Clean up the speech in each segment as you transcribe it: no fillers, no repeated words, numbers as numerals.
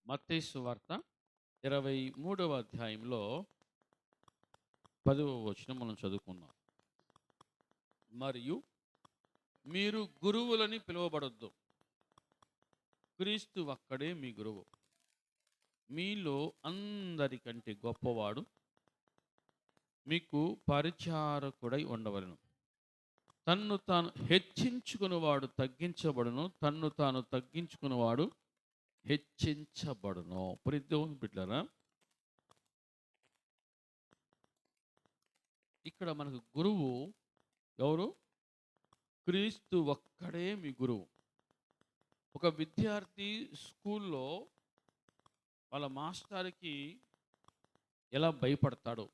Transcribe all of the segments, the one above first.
మత్తయి సువార్త 23వ అధ్యాయంలో 10వ వచనం మనం చదువుకుందాం. మరియు మీరు గురువులని పిలువబడొద్దు, క్రీస్తు ఒక్కడే మీ గురువు. మీలో అందరికంటే గొప్పవాడు మీకు పరిచారకుడై ఉండవలెను. తన్ను తాను హెచ్చించుకునేవాడు తగ్గించబడును, తన్ను తాను తగ్గించుకునేవాడు హెచ్చించబడును. దేవుని బిడ్డలారా, ఇక్కడ మనకు గురువు ఎవరు? క్రీస్తు ఒక్కడే మీ గురువు. ఒక విద్యార్థి స్కూల్లో వాళ్ళ మాస్టర్కి ఎలా భయపడతాడో,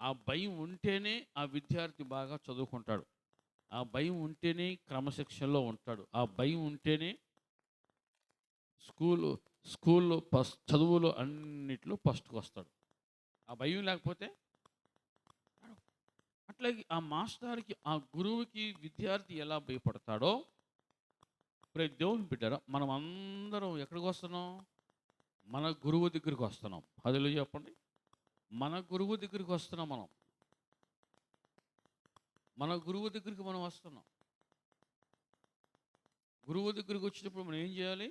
ఆ భయం ఉంటేనే ఆ విద్యార్థి బాగా చదువుకుంటాడు. ఆ భయం ఉంటేనే క్రమశిక్షణలో ఉంటాడు. ఆ భయం ఉంటేనే స్కూల్లో చదువులో అన్నిట్లో ఫస్ట్కి వస్తాడు. ఆ భయం లేకపోతే అట్లాగే ఆ మాస్టర్కి, ఆ గురువుకి విద్యార్థి ఎలా భయపడతాడో, దేవుని బిడ్డరా, మనం అందరం ఎక్కడికి వస్తున్నాం? మన గురువు దగ్గరికి వస్తున్నాం. అదిలో చెప్పండి, మన గురువు దగ్గరికి వస్తున్నాం. మన గురువు దగ్గరికి మనం వస్తున్నాం. గురువు దగ్గరికి వచ్చినప్పుడు మనం ఏం చేయాలి?